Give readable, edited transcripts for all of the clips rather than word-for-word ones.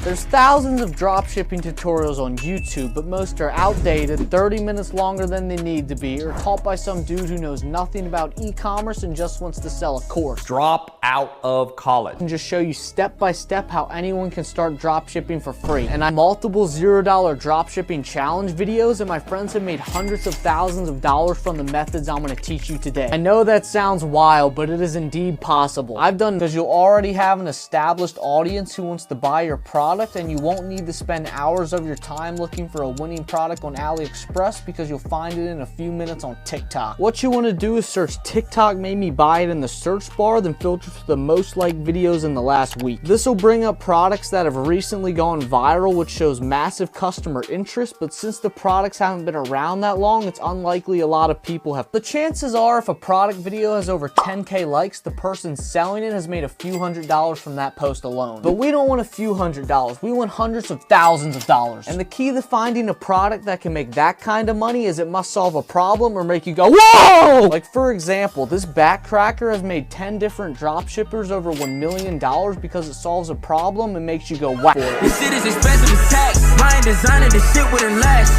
There's thousands of dropshipping tutorials on YouTube, but most are outdated, 30 minutes longer than they need to be, or taught by some dude who knows nothing about e-commerce and just wants to sell a course. Drop out of college. And just show you step by step how anyone can start dropshipping for free. And I have multiple $0 dropshipping challenge videos, and my friends have made hundreds of thousands of dollars from the methods I'm going to teach you today. I know that sounds wild, but it is indeed possible. I've done because you'll already have an established audience who wants to buy your product, and you won't need to spend hours of your time looking for a winning product on AliExpress because you'll find it in a few minutes on TikTok. What you want to do is search TikTok made me buy it in the search bar, then filter for the most liked videos in the last week. This will bring up products that have recently gone viral, which shows massive customer interest, but since the products haven't been around that long, it's unlikely a lot of people have. The chances are if a product video has over 10K likes, the person selling it has made a few $100s from that post alone. But we don't want a few $100s. We want hundreds of thousands of dollars. And the key to finding a product that can make that kind of money is it must solve a problem or make you go, whoa! Like for example, this backcracker has made 10 different dropshippers over $1 million because it solves a problem and makes you go, wow. This shit is expensive as tax. I ain't designing this shit wouldn't last.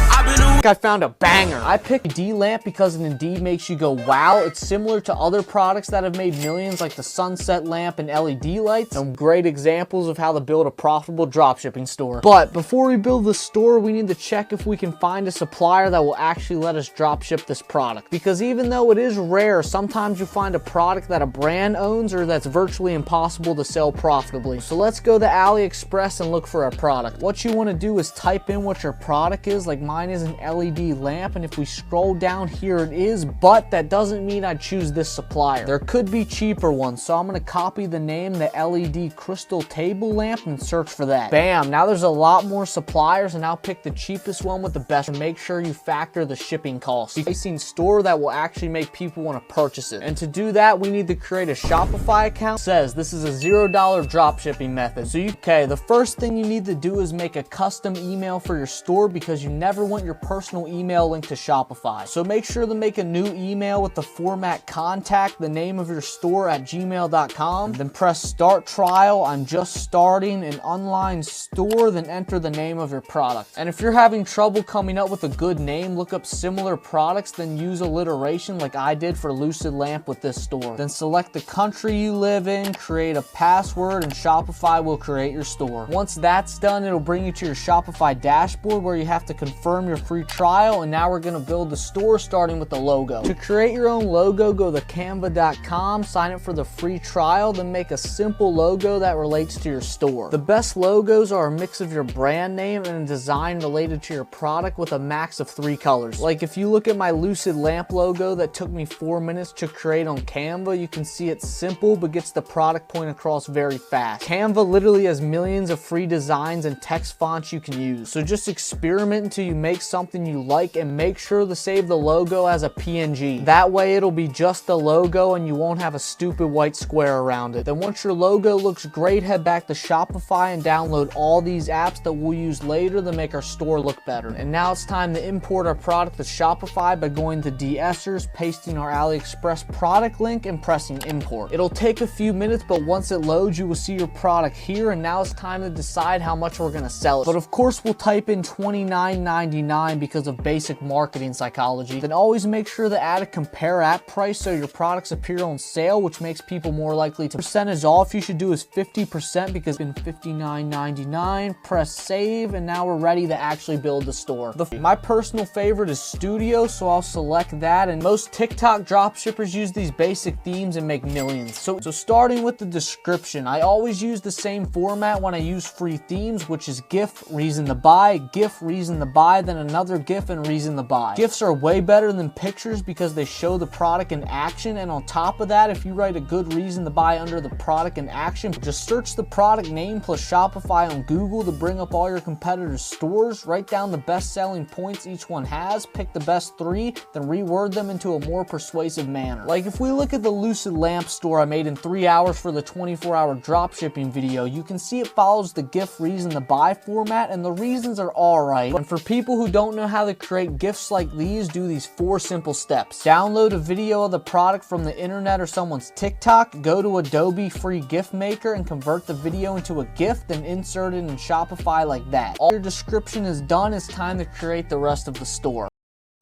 I found a banger. I picked D lamp because it indeed makes you go wow. It's similar to other products that have made millions like the sunset lamp and LED lights. Some great examples of how to build a profitable dropshipping store. But before we build the store, we need to check if we can find a supplier that will actually let us dropship this product. Because even though it is rare, sometimes you find a product that a brand owns or that's virtually impossible to sell profitably. So let's go to AliExpress and look for a product. What you want to do is type in what your product is. Like mine is an LED lamp, and if we scroll down here it is, but that doesn't mean I choose this supplier. There could be cheaper ones, so I'm going to copy the name, the LED crystal table lamp, and search for that. Bam, now there's a lot more suppliers, and I'll pick the cheapest one with the best. Make sure you factor the shipping costs. Placing store that will actually make people want to purchase it. And to do that, we need to create a Shopify account. It says this is a $0 dropshipping method. So the first thing you need to do is make a custom email for your store because you never want your personal email linked to Shopify. So make sure to make a new email with the format contact, the name of your store at gmail.com, then press start trial. I'm just starting an online store, then enter the name of your product. And if you're having trouble coming up with a good name, look up similar products, then use alliteration like I did for Lucid Lamp with this store. Then select the country you live in, create a password, and Shopify will create your store. Once that's done, it'll bring you to your Shopify dashboard where you have to confirm your free trial, and now we're going to build the store starting with the logo. To create your own logo, go to canva.com, sign up for the free trial, then make a simple logo that relates to your store. The best logos are a mix of your brand name and a design related to your product with a max of 3 colors. Like if you look at my Lucid Lamp logo that took me 4 minutes to create on Canva, you can see it's simple but gets the product point across very fast. Canva literally has millions of free designs and text fonts you can use. So just experiment until you make something you like, and make sure to save the logo as a PNG. That way it'll be just the logo and you won't have a stupid white square around it. Then once your logo looks great, head back to Shopify and download all these apps that we'll use later to make our store look better. And now it's time to import our product to Shopify by going to de-essers, pasting our AliExpress product link, and pressing import. It'll take a few minutes, but once it loads, you will see your product here, and now it's time to decide how much we're going to sell it. But of course, we'll type in $29.99 because of basic marketing psychology. Then always make sure to add a compare at price so your products appear on sale, which makes people more likely to. Percentage off you should do is 50% because it's been $59.99. Press save, and now we're ready to actually build the store. My personal favorite is Studio, so I'll select that, and most TikTok dropshippers use these basic themes and make millions. So starting with the description, I always use the same format when I use free themes, which is GIF, reason to buy, GIF, reason to buy, then another GIF and reason to buy. GIFs are way better than pictures because they show the product in action, and on top of that, if you write a good reason to buy under the product in action, just search the product name plus Shopify on Google to bring up all your competitors' stores, write down the best selling points each one has, pick the best 3, then reword them into a more persuasive manner. Like if we look at the Lucid Lamp store I made in 3 hours for the 24-hour dropshipping video, you can see it follows the GIF reason to buy format, and the reasons are alright. And for people who don't know how to create GIFs like these, do these 4 simple steps. Download a video of the product from the internet or someone's TikTok, go to Adobe free GIF maker and convert the video into a GIF, then insert it in Shopify like that. All your description is done, it's time to create the rest of the store.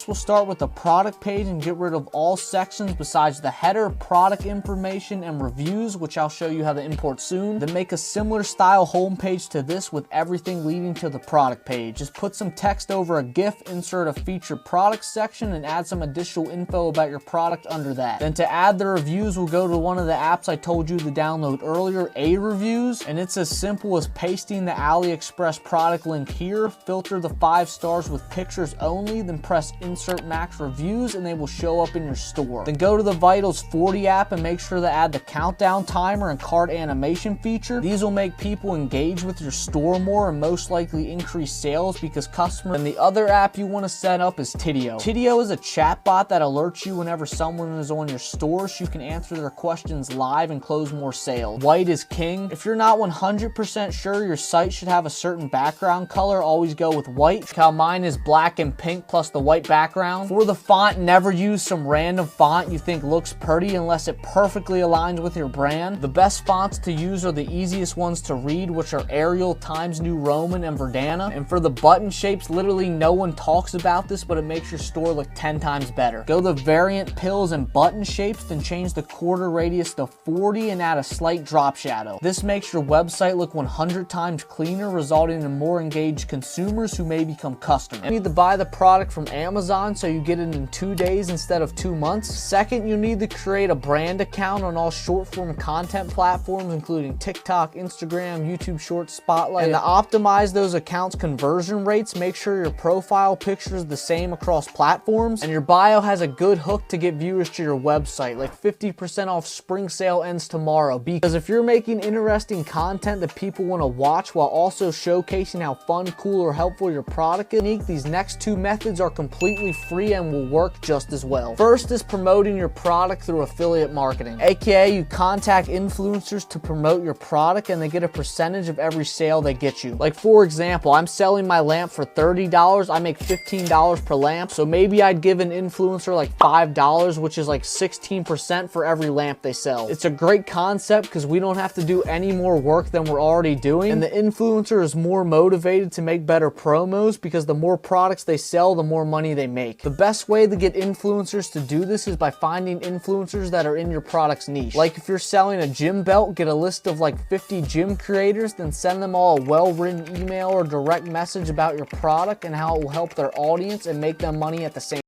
We'll start with the product page and get rid of all sections besides the header, product information, and reviews, which I'll show you how to import soon. Then make a similar style homepage to this with everything leading to the product page. Just put some text over a GIF, insert a featured product section, and add some additional info about your product under that. Then to add the reviews, we'll go to one of the apps I told you to download earlier, A-Reviews, and it's as simple as pasting the AliExpress product link here, filter the 5 stars with pictures only, then press insert max reviews and they will show up in your store. Then go to the Vitals 40 app and make sure to add the countdown timer and cart animation feature. These will make people engage with your store more and most likely increase sales because customers. And the other app you want to set up is Tidio. Tidio is a chatbot that alerts you whenever someone is on your store so you can answer their questions live and close more sales. White is king. If you're not 100% sure your site should have a certain background color, always go with white. How mine is black and pink plus the white background. For the font, never use some random font you think looks pretty unless it perfectly aligns with your brand. The best fonts to use are the easiest ones to read, which are Arial, Times New Roman, and Verdana. And for the button shapes, literally no one talks about this, but it makes your store look 10 times better. Go to variant pills and button shapes, then change the quarter radius to 40 and add a slight drop shadow. This makes your website look 100 times cleaner, resulting in more engaged consumers who may become customers. You need to buy the product from Amazon so you get it in 2 days instead of 2 months. Second, you need to create a brand account on all short form content platforms including TikTok, Instagram, YouTube Shorts, Spotlight. And to optimize those accounts' conversion rates, make sure your profile picture is the same across platforms and your bio has a good hook to get viewers to your website, like 50% off spring sale ends tomorrow. Because if you're making interesting content that people want to watch while also showcasing how fun, cool, or helpful your product is, these next 2 methods are completely free and will work just as well. First is promoting your product through affiliate marketing, aka you contact influencers to promote your product and they get a percentage of every sale they get you. Like for example, I'm selling my lamp for $30, I make $15 per lamp, so maybe I'd give an influencer like $5, which is like 16% for every lamp they sell. It's a great concept because we don't have to do any more work than we're already doing, and the influencer is more motivated to make better promos because the more products they sell, the more money they make. The best way to get influencers to do this is by finding influencers that are in your product's niche. Like if you're selling a gym belt, get a list of like 50 gym creators, then send them all a well-written email or direct message about your product and how it will help their audience and make them money at the same time.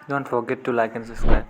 Don't forget to like and subscribe.